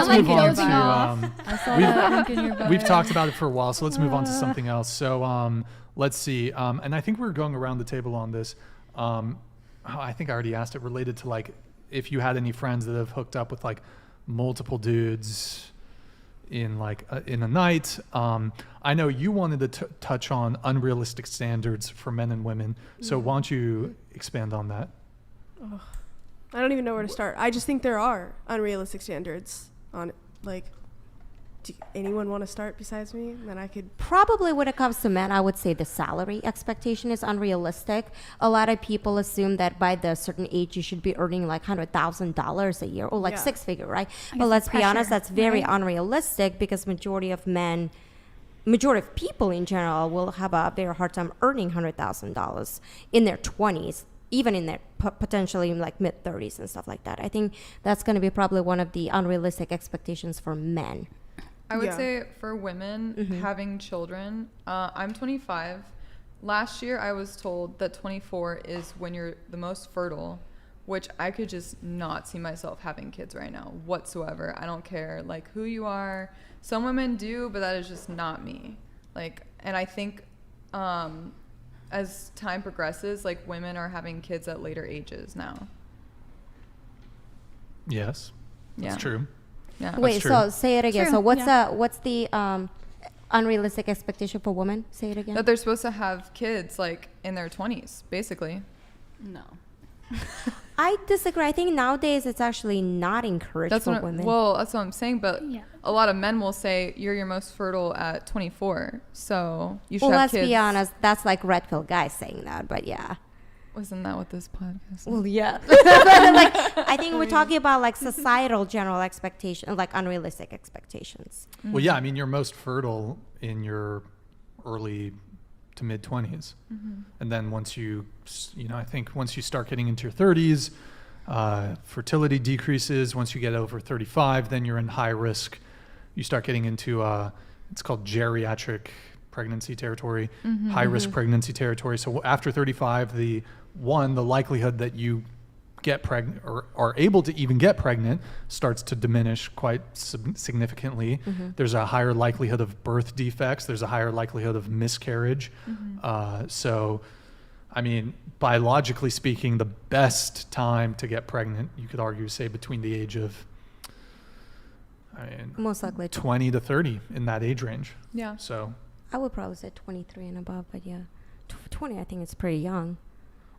move on dozing off. to. I saw that link in your bio. We've talked about it for a while, so let's move on to something else. So let's see. And I think we're going around the table on this. I think I already asked it related to like if you had any friends that have hooked up with like multiple dudes in like in a night. I know you wanted to touch on unrealistic standards for men and women. So why don't you expand on that? Ugh. I don't even know where to start. I just think there are unrealistic standards on like. Do anyone want to start besides me? Then I could. Probably when it comes to men, I would say the salary expectation is unrealistic. A lot of people assume that by the certain age you should be earning like $100,000 a year or like six figure, right? But let's be honest, that's very unrealistic because majority of people in general will have a very hard time earning $100,000 in their 20s, even in their potentially like mid 30s and stuff like that. I think that's going to be probably one of the unrealistic expectations for men. I would say for women having children, I'm 25. Last year I was told that 24 is when you're the most fertile, which I could just not see myself having kids right now whatsoever. I don't care like who you are. Some women do, but that is just not me. Like, and I think as time progresses, like women are having kids at later ages now. Yes, that's true. Yeah. Wait, so say it again. True. So what's the unrealistic expectation for women? Say it again. That they're supposed to have kids like in their 20s, basically. No. I disagree. I think nowadays it's actually not encouraged for women. Well, that's what I'm saying. But a lot of men will say you're your most fertile at 24, so you should have let's kids. be honest. That's like red pill guys saying that, but yeah. Wasn't that what this podcast is? Well, yeah. Like, I think we're talking about like societal general expectations, like unrealistic expectations. Well, yeah, I mean, you're most fertile in your early to mid 20s. And then once I think once you start getting into your 30s, fertility decreases. Once you get over 35, then you're in high risk. You start getting into, it's called geriatric pregnancy territory, high risk pregnancy territory. So after 35, the likelihood that you get pregnant or are able to even get pregnant starts to diminish quite significantly. There's a higher likelihood of birth defects. There's a higher likelihood of miscarriage. So, I mean, biologically speaking, the best time to get pregnant, you could argue, say between the age of most likely 20 to 30 in that age range. Yeah. So I would probably say 23 and above, but yeah, 20 I think it's pretty young.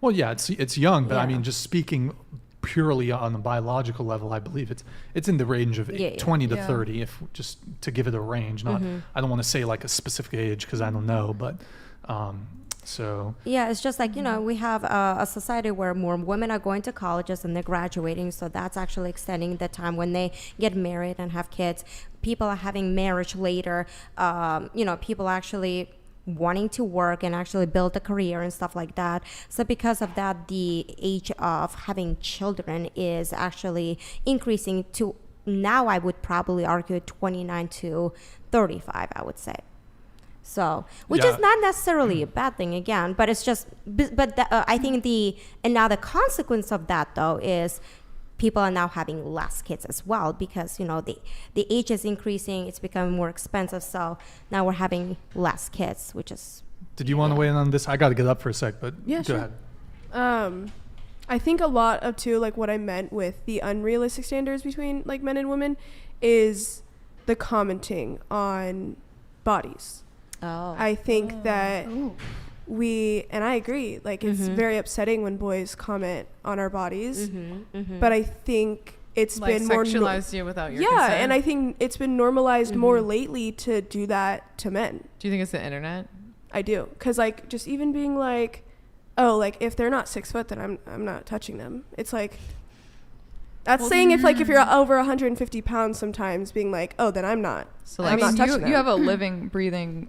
Well, yeah, it's young, but I mean, just speaking purely on the biological level, I believe it's in the range of 20 to 30, if just to give it a range. Not, I don't want to say like a specific age because I don't know, but so. Yeah, it's just like, we have a society where more women are going to colleges and they're graduating, so that's actually extending the time when they get married and have kids. People are having marriage later. People actually wanting to work and actually build a career and stuff like that. So because of that, the age of having children is actually increasing to now, I would probably argue 29 to 35, I would say. So, which is not necessarily a bad thing again, but it's just, I think and now the consequence of that though is people are now having less kids as well because, the age is increasing, it's becoming more expensive. So now we're having less kids, which is. Did you want to weigh in on this? I got to get up for a sec, but go ahead. I think a lot of too, like what I meant with the unrealistic standards between like men and women is the commenting on bodies. Oh. I think that and I agree, like it's very upsetting when boys comment on our bodies, but I think it's like been more sexualized you without your consent. and I think it's been normalized more lately to do that to men. Do you think it's the internet? I do, because like just even being like, oh, like if they're not 6 foot, then I'm not touching them. It's like that's saying if you're over 150 pounds, sometimes being like, oh, then I'm not. So like, I'm not touching them. You have a living, breathing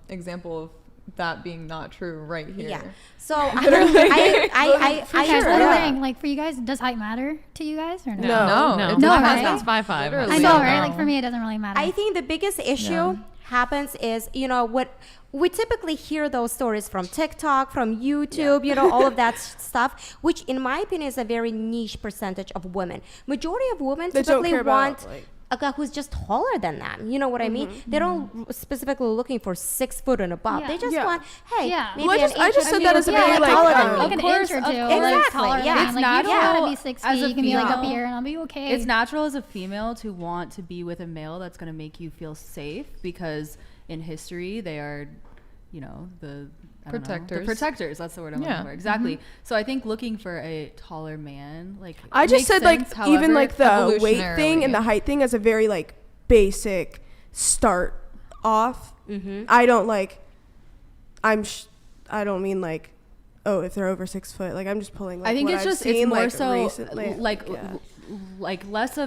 example of that being not true right here. Yeah. So I wondering, like for you guys, does height matter to you guys or no? No. No, My right? husband's 5'5". I know, right? Like for me, it doesn't really matter. I think the biggest issue happens is, what we typically hear those stories from TikTok, from YouTube, all of that stuff, which in my opinion is a very niche percentage of women. Majority of women typically want a guy who's just taller than them. You know what I mean? They don't specifically looking for 6 foot and above. Yeah. They just Yeah. want, hey, Yeah. maybe Well, an I inch just or said two that as a taller very, like, than Like me. an inch or two. Exactly. Like taller than Yeah. me. It's Like, you don't natural gotta be 6 as feet. a You can be like up female. here and I'll be okay. It's natural as a female to want to be with a male that's going to make you feel safe because in history they are, you know, the Protectors. protectors. That's the word I'm Yeah. looking for. Exactly. So I think looking for a taller man, like I it just makes said like sense, even however, like the weight thing evolutionarily. and the height thing as a very like basic start off. I don't like. I don't mean like, oh, if they're over 6 foot. Like I'm just pulling. Like, I think what it's I've just seen, it's more like, so recently. like Yeah. like less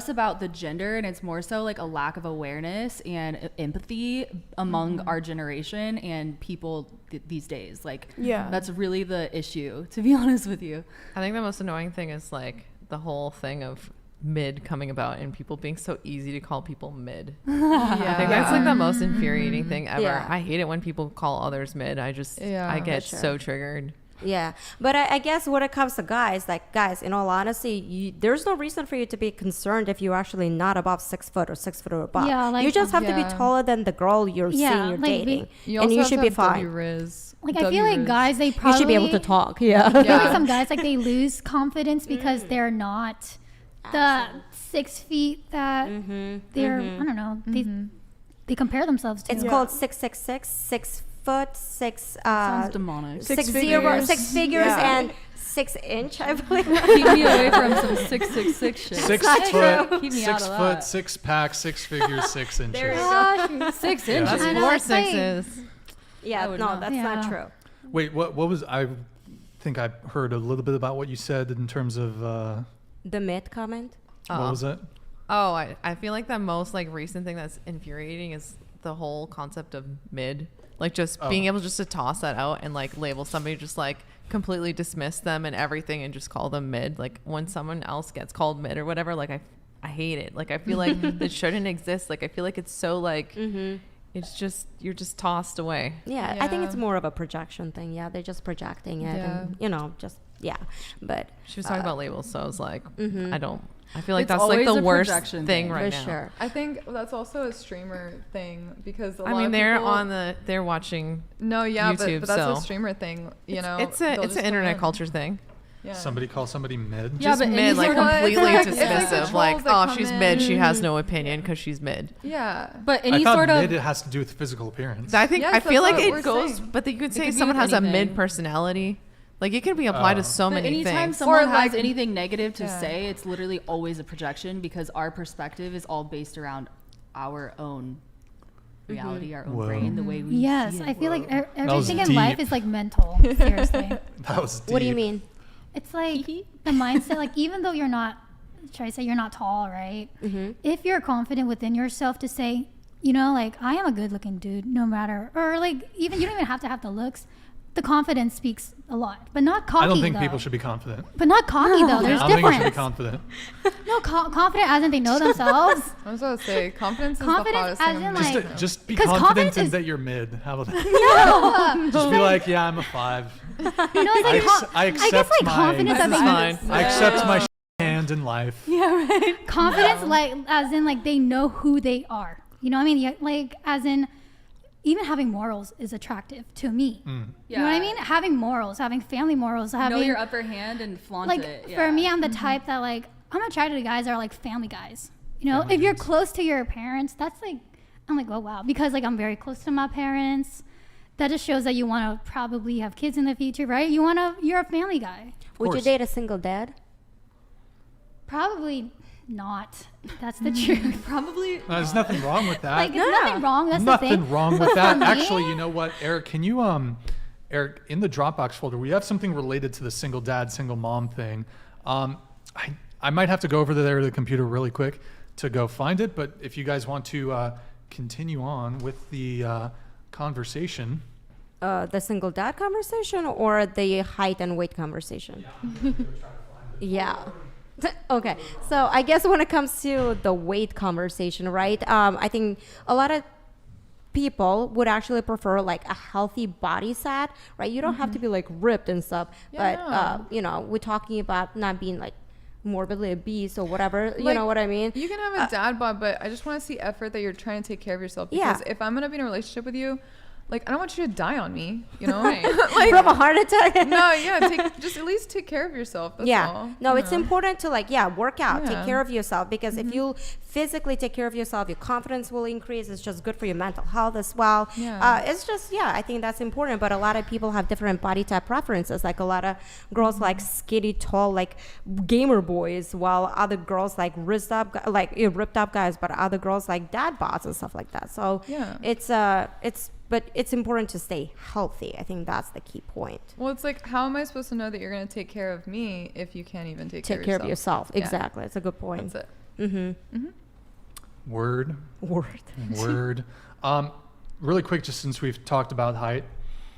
about the gender and it's more so like a lack of awareness and empathy among our generation and people these days. Like Yeah. that's really the issue, to be honest with you. I think the most annoying thing is like the whole thing of mid coming about and people being so easy to call people mid. I think that's like the most infuriating thing ever. Yeah. I hate it when people call others mid. I get sure. so triggered. Yeah, but I guess when it comes to guys, like guys, in all honesty, there's no reason for you to be concerned if you're actually not above 6 foot or 6 foot or above. Yeah, like- you just have to be Yeah. taller than the girl you're Yeah, seeing you're like, dating, You and also you have should to be have fine. W-Riz. Like I feel like W-Riz. guys, they You probably should be able to talk. Yeah. I feel Yeah. like some guys like they lose confidence because they're not the 6 feet that they're. I don't know. They compare themselves to. It's called 666, 6 foot, 6 Sounds demonic. Six 6 figures. 6 figures Yeah. and 6 inch, I believe. Keep me away from some 666 shit. 6 not foot, true. Keep me 6 out of foot, that. 6 pack, 6 figures, 6 inches. There you go. Gosh, 6 Yeah. inches. That's I know, more it's like- sixes. Yeah, I would no, not. that's not Yeah. true. Wait, what was I think I heard a little bit about what you said in terms of The mid comment. what was it? Oh, I feel like the most like recent thing that's infuriating is the whole concept of mid. Like just being able just to toss that out and like label somebody, just like completely dismiss them and everything and just call them mid. Like when someone else gets called mid or whatever, like I hate it. Like I feel like it shouldn't exist. Like I feel like it's so like it's just you're just tossed away. Yeah, I think Yeah. it's more of a projection thing. Yeah, they're just projecting it, and just But She was talking about labels, so I was like, I feel like It's that's like always the a worst projection thing thing. right for now. sure. I think that's also a streamer thing because a I lot mean, of they're people, they're watching. No, yeah, YouTube, but that's so- a streamer thing. You know, It's they'll an just come internet in. culture thing. Yeah. Somebody call somebody mid? Yeah, Just but mid, any like sort of- completely It's like the dismissive. Like, trolls that oh, come she's in. mid. She has no opinion because she's mid. Yeah. But I any thought sort of mid it has to do with physical appearance. I think Yes, I feel that's like what we're it goes, saying. but you could say could be someone with has a anything. mid personality. Like it can be applied to so But many anytime things. someone Or, like- has anything negative to Yeah. say, it's literally always a projection because our perspective is all based around our own reality, our own Whoa. brain, the way we yes, see it. I feel like was everything in deep. life is like mental. Seriously, That was deep. What do you mean? it's like the mindset. Like even though you're not, try to say you're not tall, right? If you're confident within yourself to say, you know, like I am a good-looking dude, no matter, or like even you don't even have to have the looks. The confidence speaks a lot, but not cocky. I don't think though. people should be confident. But not cocky though. There's I don't think you should be difference. confident. No, confident as in they know themselves. I was about to say confidence is Confidence the hottest as thing. in, I'm like- doing. Just be 'Cause confident confidence in is- that you're mid. How about that? Just be like, yeah, I'm a 5. You know, it's like I I accept guess like my- confidence This as is in fine. I accept my hand in life. confidence like as in like they know who they are. You know what I mean? Yeah, like as in even having morals is attractive to me. You know what I mean? Having morals, having family morals, having know your upper hand and flaunt like it. for me, I'm the type that like I'm attracted to guys that are like family guys. You know, if you're close to your parents, that's like I'm like, oh wow, because like I'm very close to my parents. That just shows that you want to probably have kids in the future, right? You're a family guy. Would you course. date a single dad? Probably not. That's the truth. Probably. There's nothing wrong with that. Like, there's nothing wrong. That's the Nothing thing. wrong with that. me- Actually, you know what, Eric? Can you Eric, in the Dropbox folder, we have something related to the single dad, single mom thing. I might have to go over there to the computer really quick to go find it, but if you guys want to continue on with the conversation. The single dad conversation or the height and weight conversation? Yeah. Okay. So I guess when it comes to the weight conversation, right? I think a lot of people would actually prefer like a healthy body fat, right? You don't have to be like ripped and stuff, Yeah, but you know, we're talking about not being like morbidly obese or whatever. You Like, know what I mean? You can have a dad bod, but I just want to see effort that you're trying to take care of yourself. Because if I'm gonna be in a relationship with you, like I don't want you to die on me. You know, like From a heart attack. no, yeah, just at least take care of yourself. That's all, no, you it's know? important to work out, take Yeah. care of yourself, because if you physically take care of yourself, your confidence will increase. It's just good for your mental health as well. Yeah. It's just I think that's important. But a lot of people have different body type preferences. Like a lot of girls like skinny, tall, like gamer boys, while other girls like ripped up guys, but other girls like dad bods and stuff like that. So Yeah. but it's important to stay healthy. I think that's the key point. Well, it's like, how am I supposed to know that you're gonna take care of me if you can't even take care of yourself. Yeah. Exactly. It's a good point. That's it. Word. Word. Really quick, just since we've talked about height,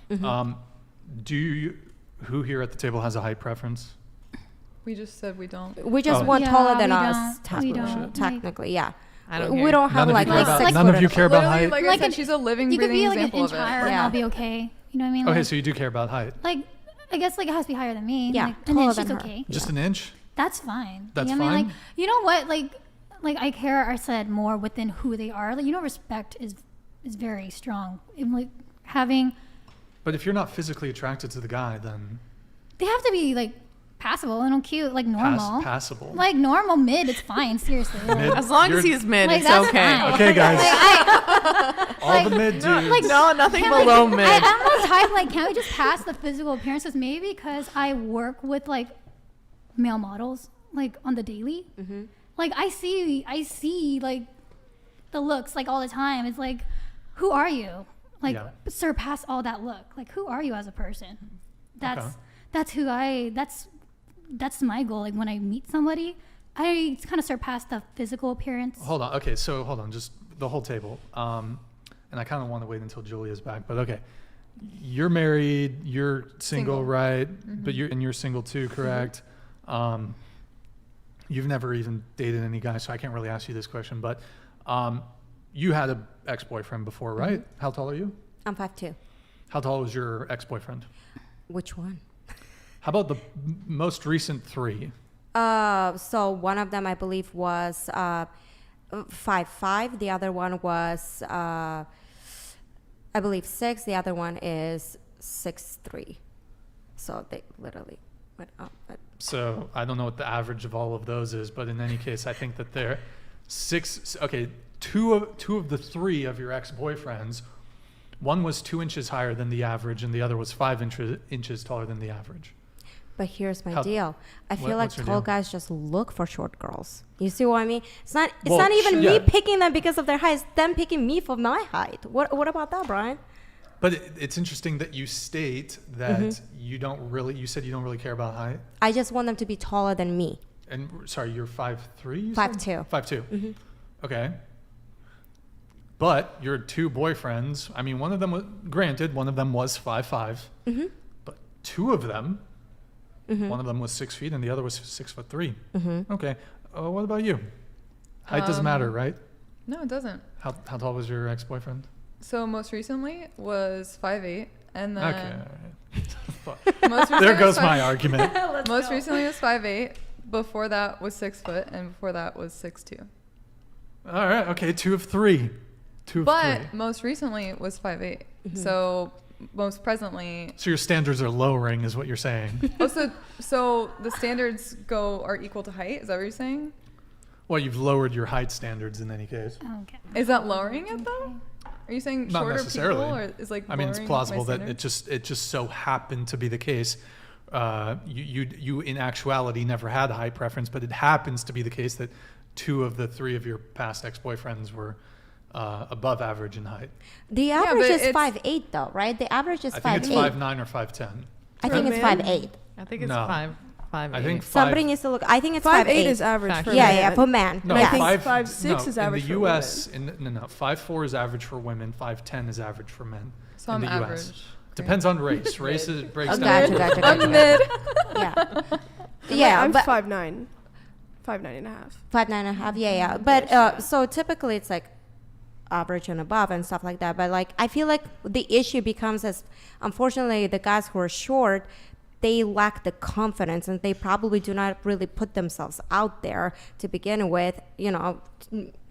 who here at the table has a height preference? We just said we don't. We just Oh. want Yeah, taller than we us. don't. We don't. Technically, yeah. I don't We care. don't have None of like you care a about- 6 none of foot you or care about Literally, height? like I Like said, an- she's a living, You could breathing be like an example inch of it. higher and Yeah. I'll be okay. You know what I mean? Okay, Like, so you do care about height. like I guess like it has to be higher than me. Yeah, like, an taller inch than is her. okay. Just an inch? That's fine. That's you know what I mean? fine? Like, you know what? Like I care. I said more within who they are. Like, you know, respect is very strong. And, like having, But if you're not physically attracted to the guy, then they have to be like passable and cute, like normal. passable. Like normal mid, it's fine. Seriously. Like, Mid- As long as You're- he's mid, Like, it's that's okay. fine. Okay, guys. Like, All the mid dudes. like, No, nothing can, below like, mid. I almost type like, can we just pass the physical appearances? Maybe because I work with like male models like on the daily. Like I see like the looks like all the time. It's like, who are you? Like Yeah. surpass all that look. Like who are you as a person? That's Okay. that's who that's my goal. Like when I meet somebody, I kind of surpass the physical appearance. Hold on. Okay, so hold on. Just the whole table. And I kind of want to wait until Julia's back, but okay. You're married. You're single, Single. right? But you're single too, correct? You've never even dated any guy, so I can't really ask you this question. But you had an ex-boyfriend before, right? How tall are you? I'm 5'2". How tall was your ex-boyfriend? Which one? How about the most recent three? So one of them I believe was 5'5". The other one was I believe 6. The other one is 6'3". So they literally went up. But So I don't know what the average of all of those is, but in any case, I think that they're two of the three of your ex-boyfriends, one was 2 inches higher than the average, and the other was 5 inches taller than the average. But here's my How- deal. I feel like what's your tall deal? guys just look for short girls. You see what I mean? It's not Well, even yeah. me picking them because of their height. It's them picking me for my height. What about that, Brian? But it's interesting that you state that you said you don't really care about height. I just want them to be taller than me. And sorry, you're 5'3"? You 5'2". 5'2". Okay. But your two boyfriends, I mean, one of them was 5'5", but two of them, one of them was 6 feet and the other was 6'3". Okay. What about you? Height doesn't matter, right? No, it doesn't. How tall was your ex-boyfriend? So most recently was 5'8", and then Okay. Fuck. most recently There was goes 5'8". my argument. Most recently was 5'8". Before that was 6 foot, and before that was 6'2". All right. Okay. 2 of 3. 2 of 3. But most recently was 5'8". So most presently, So your standards are lowering, is what you're saying. so the standards are equal to height. Is that what you're saying? Well, you've lowered your height standards in any case. Okay. Is that lowering it though? Are you saying Not shorter necessarily. people, or is like? I mean, it's lowering plausible my that standards? it just so happened to be the case. You in actuality never had a height preference, but it happens to be the case that 2 of the 3 of your past ex-boyfriends were above average in height. The average but is it's- 5'8", though, right? The average is I think it's 5'8". 5'9" or 5'10". I think it's man? 5'8". I think it's No. 5'8". I think Somebody 5. needs to look. I think it's 5'8" 5'8". is average Fact. for Yeah, men. yeah, for men. No, And I think yes. 5'6" is average in for the U.S. No, 5'4" is average for women. 5'10" is average for men. So in I'm the average. U.S. Depends on race. Race breaks Oh, down. gotcha. I'm mid. Yeah. Yeah, I'm but 5'9". 5'9" and a half. 5'9.5". Yeah. But so typically it's like average and above and stuff like that. But like I feel like the issue becomes as unfortunately the guys who are short, they lack the confidence, and they probably do not really put themselves out there to begin with, you know,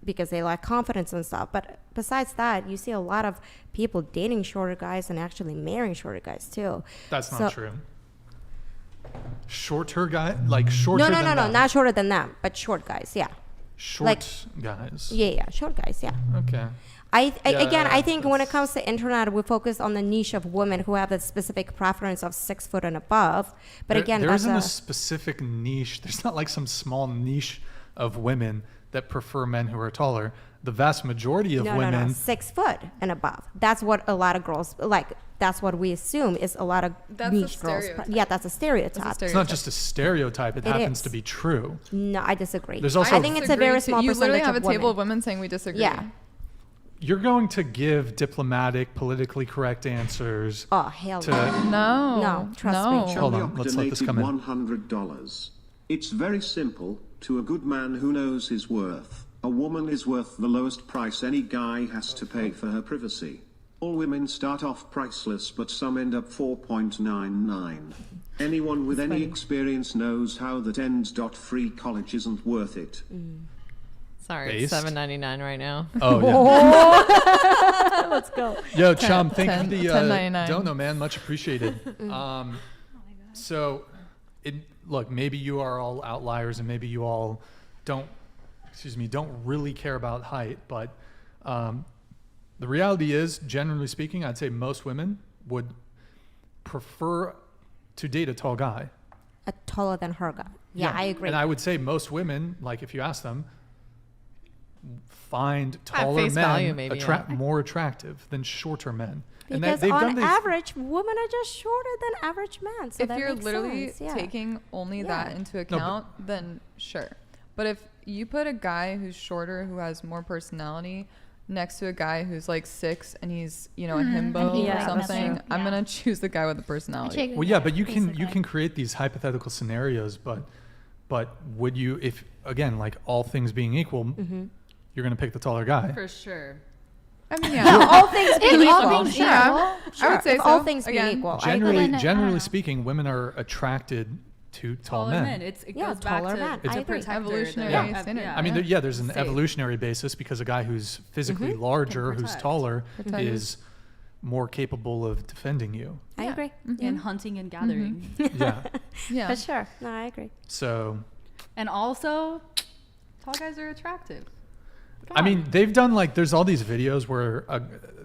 because they lack confidence and stuff. But besides that, you see a lot of people dating shorter guys and actually marrying shorter guys too. That's not true. Shorter guy, like shorter. No, than them. not shorter than them, but short guys. Yeah. Short guys. Yeah, short guys. Yeah. Okay. Again, I think when it comes to internet, we focus on the niche of women who have a specific preference of 6 foot and above. But again, there that's isn't a specific niche. There's not like some small niche of women that prefer men who are taller. The vast majority of women, 6 foot and above. That's what a lot of girls like. That's what we assume is a lot of niche girls. Yeah, that's a stereotype. it's not just a stereotype. It happens is. to be true. No, I disagree. There's also- I think it's a very small You percentage literally have a of table of women. women saying we disagree. Yeah. You're going to give diplomatic, politically correct answers Oh, hell to. no. No. No, trust no. me. Hold Charlie on, let's let this come in. $100. It's very simple. To a good man who knows his worth, a woman is worth the lowest price any guy has to pay for her privacy. All women start off priceless, but some end up 4.99. Anyone with any experience knows how that ends. Free college isn't worth it. Sorry, Based? it's $7.99 right now. Oh yeah. Let's go. Yo, Chum, thank you 10 for the $10.99. dono, man. Much appreciated. So, look, maybe you are all outliers, and maybe you all don't really care about height. But the reality is, generally speaking, I'd say most women would prefer to date a tall guy. A taller than her guy. Yeah, I agree. And I would say most women, like if you ask them, find taller face value, men maybe, more attractive than shorter men. Because they've on done these- average, women are just shorter than average men. So If that you're makes literally sense. Yeah. taking only that Yeah. into account, then sure. But if you put a guy who's shorter, who has more personality, next to a guy who's like 6 and he's, you know, a himbo And he, or like, something, never- I'm yeah. gonna choose the guy with the personality. Well, yeah, but you basically. can create these hypothetical scenarios, but would you, if again, like all things being equal, Mm-hmm. you're gonna pick the taller guy? For sure. I mean, yeah. all things being If all equal. things Sure. yeah. I would say If so. all things being Again, equal. I agree. then, I don't Generally know. speaking, women are attracted to tall Taller men. It Yeah, goes back taller to men. It's I a agree. protector, Evolutionary the- standard. I mean, there's an Safe. evolutionary basis because a guy who's physically larger, who's protect. taller, Protect. is more capable of defending you. I agree. And hunting and gathering. Yeah. yeah. For sure. No, I agree. So, And also, tall guys are attractive. Come I on. mean, they've done like, there's all these videos where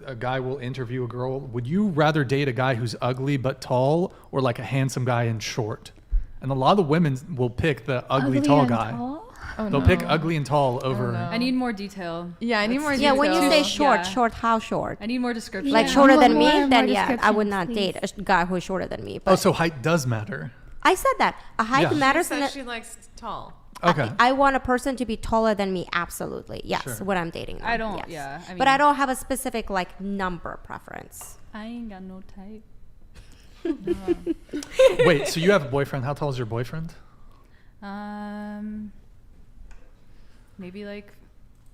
a guy will interview a girl. Would you rather date a guy who's ugly but tall, or like a handsome guy and short? And a lot of women will pick the ugly tall and guy. tall? Oh, They'll no. pick ugly and tall over. no. I need more detail. Yeah, I need more Yeah, when you detail. say short, Yeah. short, how short? I need more description. Like Yeah, shorter than more- me, more then yeah, I would descriptions, not date a guy who's shorter than me. But Oh, so height does matter. I said that a height Yeah. matters. She and said she likes tall. Okay. I want a person to be taller than me. Absolutely, yes. Sure. When I'm dating them, I don't- yes. yeah, I but I mean- don't have a specific like number preference. I ain't got no type. Wait, so you have a boyfriend. How tall is your boyfriend? Maybe like